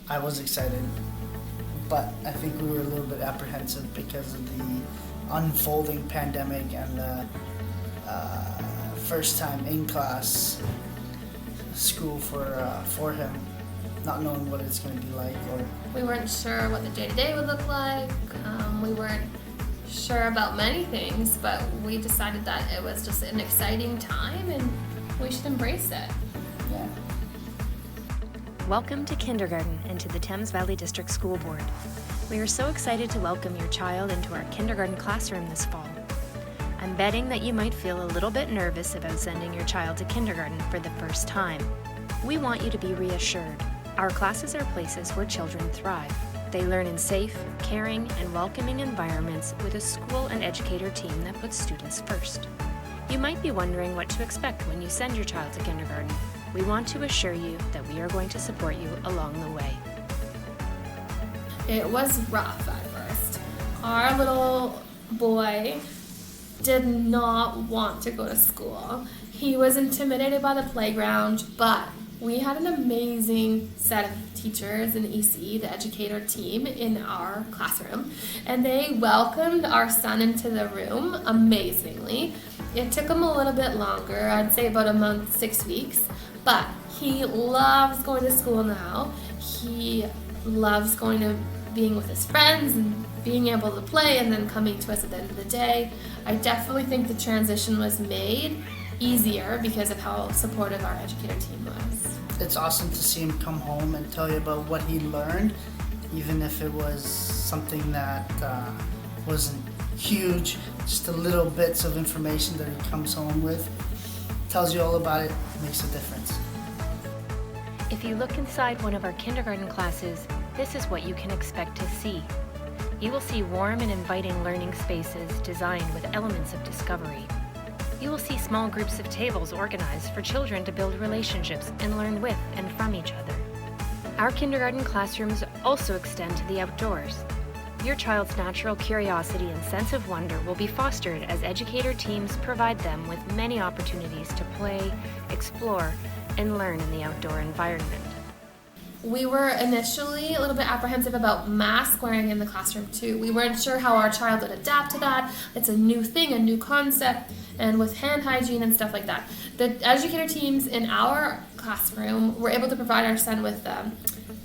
I was excited, but I think we were a little bit apprehensive because of the unfolding pandemic and the first time in class school for him, not knowing what it's going to be like. Or We weren't sure what the day-to-day would look like. We weren't sure about many things, but we decided that it was just an exciting time and we should embrace it. yeah. Welcome to kindergarten and to the Thames Valley District School Board. We are so excited to welcome your child into our kindergarten classroom this fall. I'm betting that you might feel a little bit nervous about sending your child to kindergarten for the first time. We want you to be reassured. Our classes are places where children thrive. They learn in safe, caring, and welcoming environments with a school and educator team that puts students first. You might be wondering what to expect when you send your child to kindergarten. We want to assure you that we are going to support you along the way. It was rough at first. Our little boy did not want to go to school. He was intimidated by the playground, but we had an amazing set of teachers in EC, the educator team, in our classroom, and they welcomed our son into the room amazingly. It took him a little bit longer, I'd say about a month, 6 weeks, but he loves going to school now. He loves being with his friends and being able to play and then coming to us at the end of the day. I definitely think the transition was made easier because of how supportive our educator team was. It's awesome to see him come home and tell you about what he learned, even if it was something that wasn't huge, just a little bits of information that he comes home with. Tells you all about it, makes a difference. If you look inside one of our kindergarten classes, this is what you can expect to see. You will see warm and inviting learning spaces designed with elements of discovery. You will see small groups of tables organized for children to build relationships and learn with and from each other. Our kindergarten classrooms also extend to the outdoors. Your child's natural curiosity and sense of wonder will be fostered as educator teams provide them with many opportunities to play, explore, and learn in the outdoor environment. We were initially a little bit apprehensive about mask wearing in the classroom too. We weren't sure how our child would adapt to that. It's a new thing, a new concept, and with hand hygiene and stuff like that. The educator teams in our classroom were able to provide our son with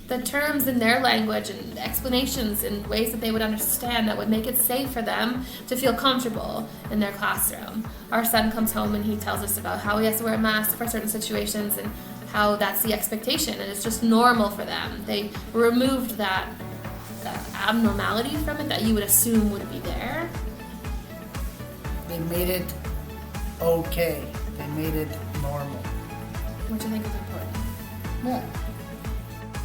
the terms in their language and explanations in ways that they would understand that would make it safe for them to feel comfortable in their classroom. Our son comes home and he tells us about how he has to wear a mask for certain situations and how that's the expectation and it's just normal for them. They removed that abnormality from it that you would assume would be there. They made it okay. They made it normal. Which I think is important. Yeah.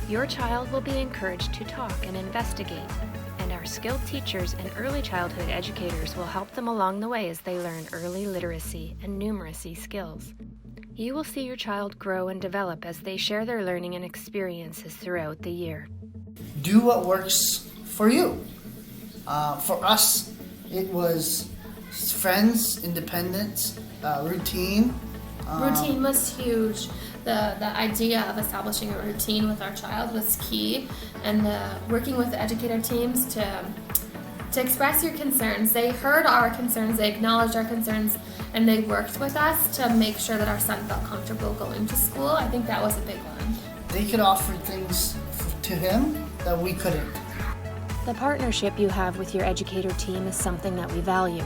Your child will be encouraged to talk and investigate, and our skilled teachers and early childhood educators will help them along the way as they learn early literacy and numeracy skills. You will see your child grow and develop as they share their learning and experiences throughout the year. Do what works for you. For us, it was friends, independence, routine. Routine was huge. The idea of establishing a routine with our child was key, and working with the educator teams to express your concerns. They heard our concerns, they acknowledged our concerns, and they worked with us to make sure that our son felt comfortable going to school. I think that was a big one. They could offer things to him that we couldn't. The partnership you have with your educator team is something that we value.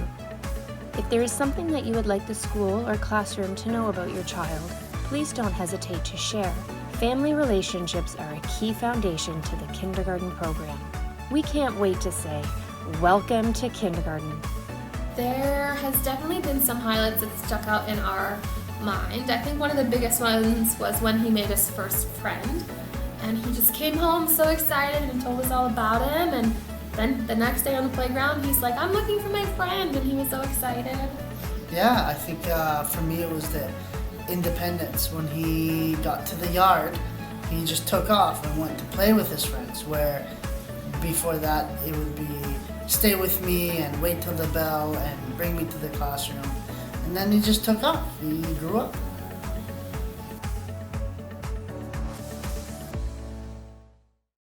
If there is something that you would like the school or classroom to know about your child, please don't hesitate to share. Family relationships are a key foundation to the kindergarten program. We can't wait to say, welcome to kindergarten. There has definitely been some highlights that stuck out in our mind. I think one of the biggest ones was when he made his first friend. And he just came home so excited and told us all about him. And then the next day on the playground, he's like, I'm looking for my friend. And he was so excited. Yeah, I think for me it was the independence. When he got to the yard, he just took off and went to play with his friends, where before that it would be stay with me and wait till the bell and bring me to the classroom. And then he just took off. He grew up.